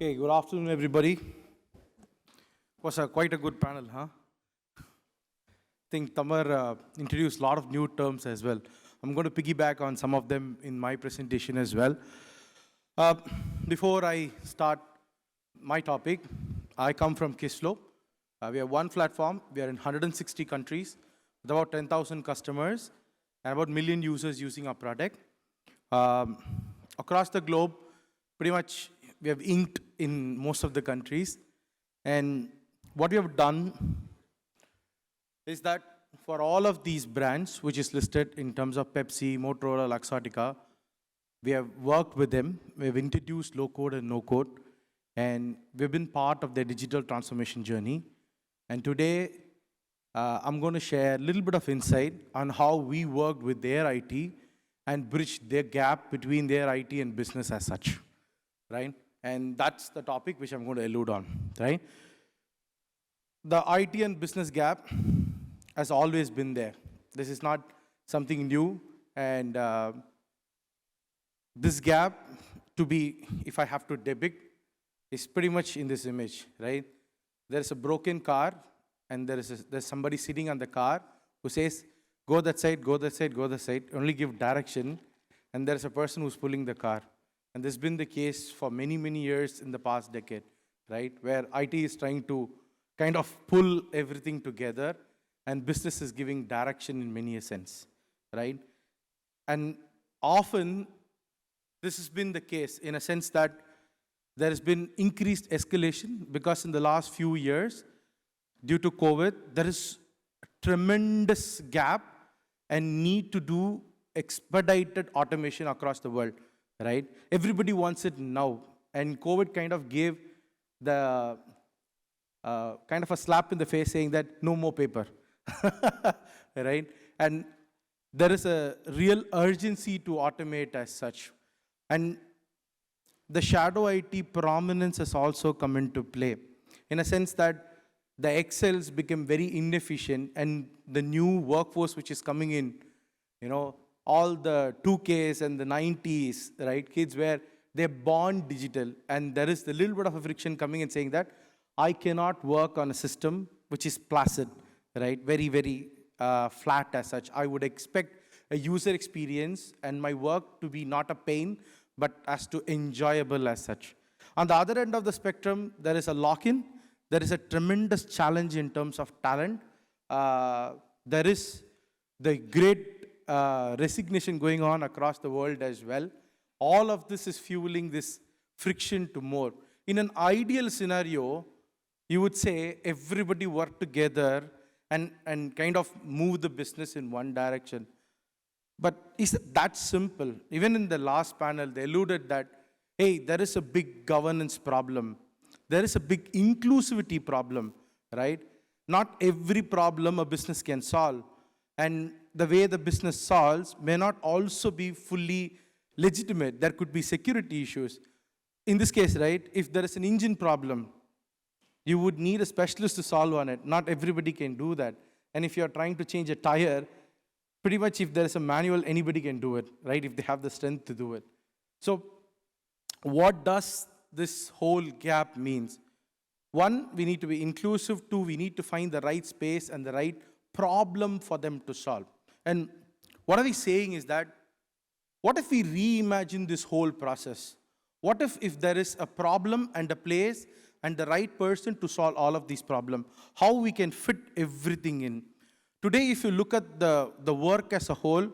Hey, good afternoon, everybody. Was quite a good panel, huh? I think Tamar introduced a lot of new terms as well. I'm going to piggyback on some of them in my presentation as well. Uh, Before I start my topic, I come from Kissflow. We have one platform. We are in 160 countries with about 10,000 customers and about 1 million users using our product. Um, Across the globe, pretty much we have inked in most of the countries. And what we have done is that for all of these brands, which is listed in terms of Pepsi, Motorola, Luxottica, we have worked with them. We have introduced low code and no code, and we've been part of their digital transformation journey. And today, I'm going to share a little bit of insight on how we worked with their IT and bridged their gap between their IT and business as such, right? And that's the topic which I'm going to allude on, right? The IT and business gap has always been there. This is not something new, and this gap, to be, if I have to depict, is pretty much in this image, right? There's a broken car, and there's somebody sitting on the car who says, go that side, go that side, go that side, only give direction, and there's a person who's pulling the car. And this has been the case for many, many years in the past decade, right? Where IT is trying to kind of pull everything together, and business is giving direction in many a sense, right? And often, this has been the case in a sense that there has been increased escalation because in the last few years, due to COVID, there is a tremendous gap and need to do expedited automation across the world, right? Everybody wants it now. And COVID kind of gave the kind of a slap in the face saying that no more paper, right? And there is a real urgency to automate as such. And the shadow IT prominence has also come into play in a sense that the Excels became very inefficient, and the new workforce which is coming in, all the 2Ks and the 90s, right, kids where they're born digital, and there is a little bit of a friction coming and saying that I cannot work on a system which is placid, right, very, very flat as such. I would expect a user experience and my work to be not a pain, but as to enjoyable as such. On the other end of the spectrum, there is a lock-in. There is a tremendous challenge in terms of talent. There is the great resignation going on across the world as well. All of this is fueling this friction to more. In an ideal scenario, you would say everybody work together and kind of move the business in one direction. But is it that simple? Even in the last panel, they alluded that, hey, there is a big governance problem. There is a big inclusivity problem, right? Not every problem a business can solve. And the way the business solves may not also be fully legitimate. There could be security issues. In this case, right, if there is an engine problem, you would need a specialist to solve on it. Not everybody can do that. And if you're trying to change a tire, pretty much if there is a manual, anybody can do it, right, if they have the strength to do it. So what does this whole gap means? One, we need to be inclusive. Two, we need to find the right space and the right problem for them to solve. And what are we saying is that, what if we reimagine this whole process? What if there is a problem and a place and the right person to solve all of these problems? How we can fit everything in? Today, if you look at the work as a whole,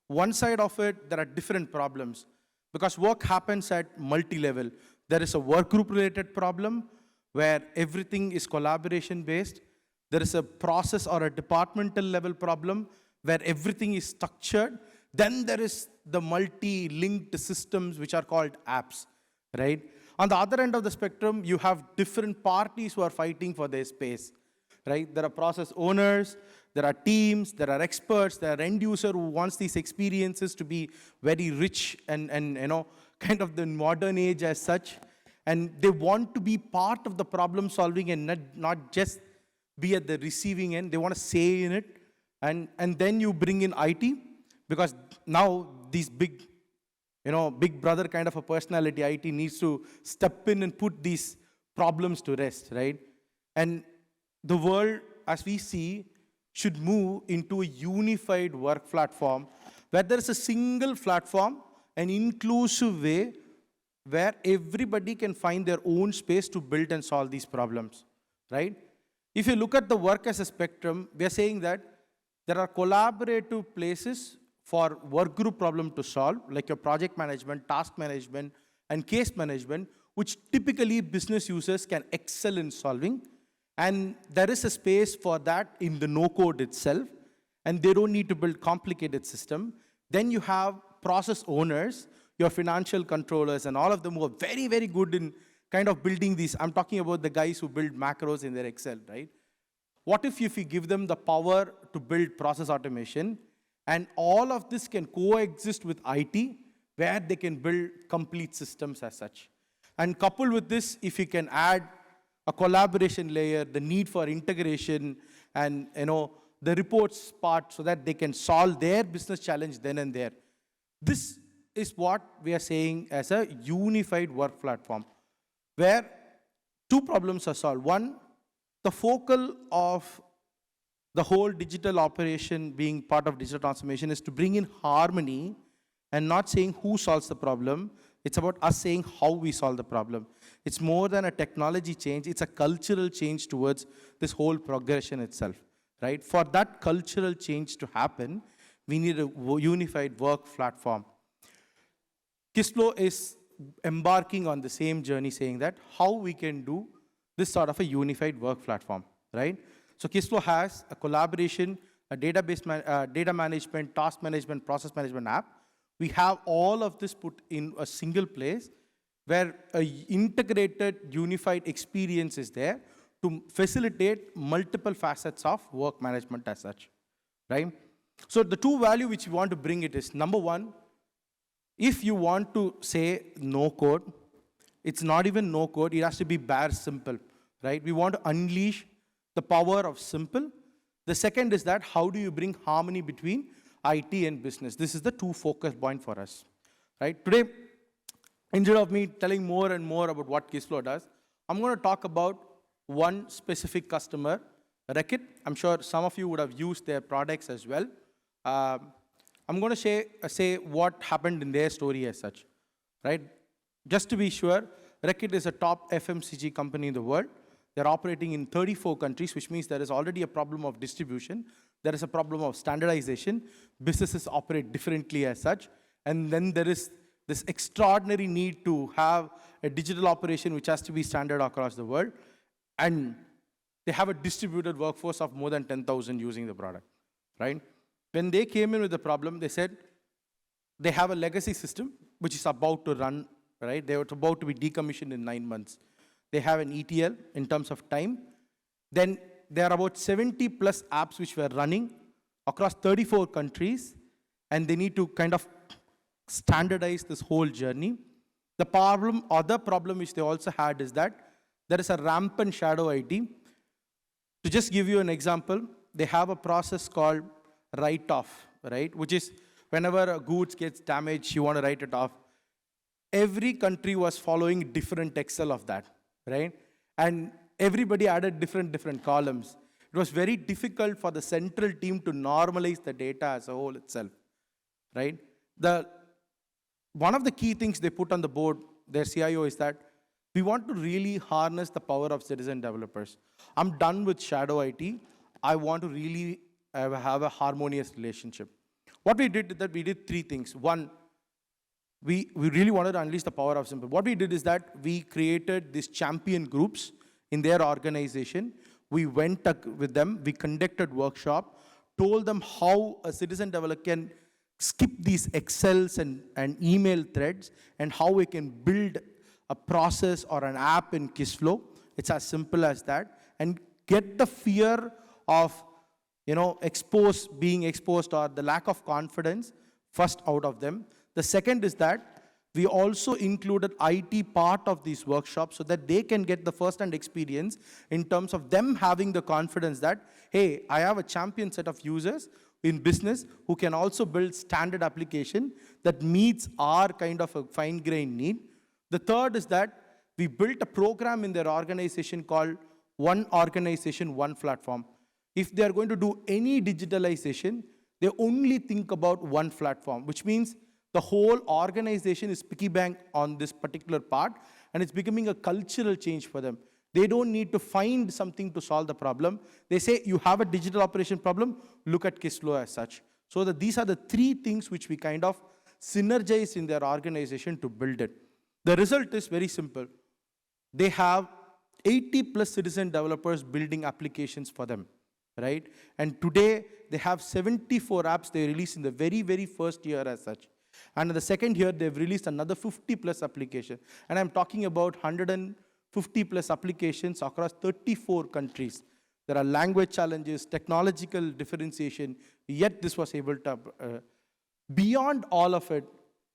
one side of it, there are different problems. Because work happens at multi-level. There is a work group related problem where everything is collaboration based. There is a process or a departmental level problem where everything is structured. Then there is the multi-linked systems which are called apps, right? On the other end of the spectrum, you have different parties who are fighting for their space, right? There are process owners, there are teams, there are experts, there are end user who wants these experiences to be very rich and kind of the modern age as such. And they want to be part of the problem solving and not just be at the receiving end. They want to say in it. And then you bring in IT, because now these big big brother kind of a personality. IT needs to step in and put these problems to rest, right? And the world, as we see, should move into a unified work platform where there is a single platform, an inclusive way where everybody can find their own space to build and solve these problems, right? If you look at the work as a spectrum, we are saying that there are collaborative places for work group problem to solve, like your project management, task management, and case management, which typically business users can excel in solving. And there is a space for that in the no-code itself, and they don't need to build complicated system. Then you have process owners, your financial controllers, and all of them who are very, very good in kind of building these. I'm talking about the guys who build macros in their Excel, right? What if you give them the power to build process automation, and all of this can coexist with IT, where they can build complete systems as such. And coupled with this, if you can add a collaboration layer, the need for integration, and the reports part so that they can solve their business challenge then and there. This is what we are saying as a unified work platform, where two problems are solved. One, the focal of the whole digital operation being part of digital transformation is to bring in harmony and not saying who solves the problem. It's about us saying how we solve the problem. It's more than a technology change, it's a cultural change towards this whole progression itself, right? For that cultural change to happen, we need a unified work platform. Kissflow is embarking on the same journey, saying that how we can do this sort of a unified work platform, right? So Kissflow has a collaboration, a database, data management, task management, process management app. We have all of this put in a single place where an integrated, unified experience is there to facilitate multiple facets of work management as such, right? So the two value which we want to bring it is, number one, if you want to say no code, it's not even no code, it has to be bare simple, right? We want to unleash the power of simple. The second is that how do you bring harmony between IT and business? This is the two focus point for us, right? Today, instead of me telling more and more about what Kissflow does, I'm going to talk about one specific customer, Reckitt. I'm sure some of you would have used their products as well. I'm going to say what happened in their story as such, right? Just to be sure, Reckitt is a top FMCG company in the world. They're operating in 34 countries, which means there is already a problem of distribution. There is a problem of standardization. Businesses operate differently as such. And then there is this extraordinary need to have a digital operation which has to be standard across the world. And they have a distributed workforce of more than 10,000 using the product, right? When they came in with the problem, they said they have a legacy system which is about to run, right? They were about to be decommissioned in 9 months. They have an ETL in terms of time. Then there are about 70 plus apps which were running across 34 countries, and they need to kind of standardize this whole journey. The other problem which they also had is that there is a rampant shadow IT. To just give you an example, they have a process called write-off, right? Which is whenever a goods gets damaged, you want to write it off. Every country was following different Excel of that, right? And everybody added different columns. It was very difficult for the central team to normalize the data as a whole itself, right? One of the key things they put on the board, their CIO, is that we want to really harness the power of citizen developers. I'm done with shadow IT. I want to really have a harmonious relationship. What we did is that we did 3 things. One, we really wanted to unleash the power of simple. What we did is that we created these champion groups in their organization. We went with them, we conducted workshop, told them how a citizen developer can skip these Excels and email threads, and how we can build a process or an app in Kissflow. It's as simple as that. And get the fear of being exposed or the lack of confidence first out of them. The second is that we also included IT part of these workshops so that they can get the first-hand experience in terms of them having the confidence that, hey, I have a champion set of users in business who can also build standard application that meets our kind of a fine-grained need. The third is that we built a program in their organization called One Organization, One Platform. If they are going to do any digitalization, they only think about one platform, which means the whole organization is piggyback on this particular part, and it's becoming a cultural change for them. They don't need to find something to solve the problem. They say, you have a digital operation problem, look at Kissflow as such. So that these are the three things which we kind of synergize in their organization to build it. The result is very simple. They have 80 plus citizen developers building applications for them, right? And today, they have 74 apps they released in the very, very first year as such. And in the second year, they've released another 50 plus applications. And I'm talking about 150 plus applications across 34 countries. There are language challenges, technological differentiation, yet this was able to, beyond all of it,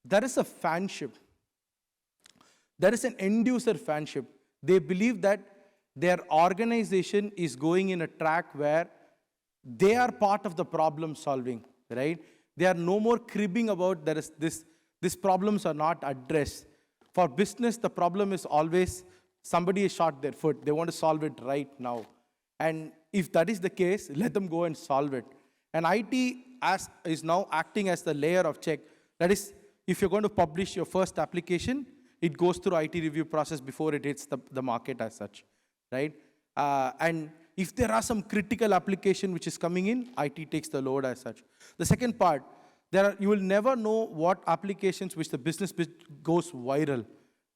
there is a fanship. There is an end user fanship. They believe that their organization is going in a track where they are part of the problem solving, right? They are no more cribbing about these problems are not addressed. For business, the problem is always somebody has shot their foot. They want to solve it right now. And if that is the case, let them go and solve it. And IT is now acting as the layer of check. That is, if you're going to publish your first application, it goes through IT review process before it hits the market as such, right? And if there are some critical application which is coming in, IT takes the load as such. The second part, you will never know what applications which the business goes viral,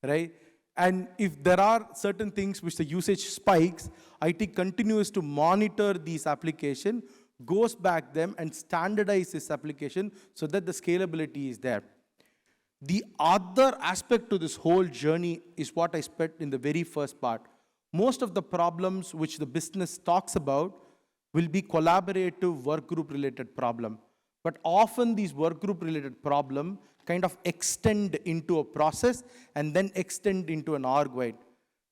right? And if there are certain things which the usage spikes, IT continues to monitor these applications, goes back them and standardize this application so that the scalability is there. The other aspect to this whole journey is what I said in the very first part. Most of the problems which the business talks about will be collaborative work group related problem. But often these work group related problem kind of extend into a process and then extend into an org-wide.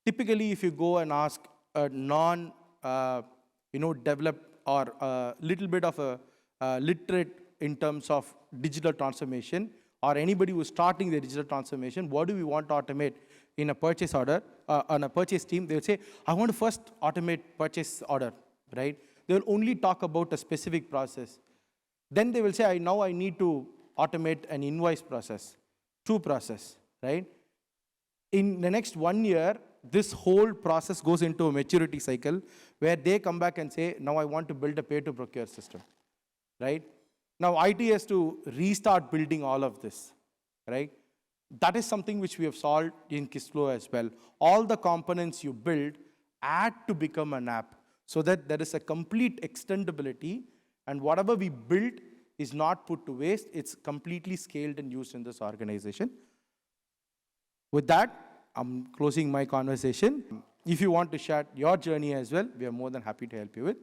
Typically, if you go and ask a developed or a little bit of a literate in terms of digital transformation, or anybody who's starting their digital transformation, what do we want to automate in a purchase order, on a purchase team? They'll say, I want to first automate purchase order, right? They'll only talk about a specific process. Then they will say, now I need to automate an invoice process, true process, right? In the next 1 year, this whole process goes into a maturity cycle where they come back and say, now I want to build a pay-to-procure system, right? Now IT has to restart building all of this, right? That is something which we have solved in Kissflow as well. All the components you build add to become an app so that there is a complete extendability, and whatever we build is not put to waste. It's completely scaled and used in this organization. With that, I'm closing my conversation. If you want to share your journey as well, we are more than happy to help you with.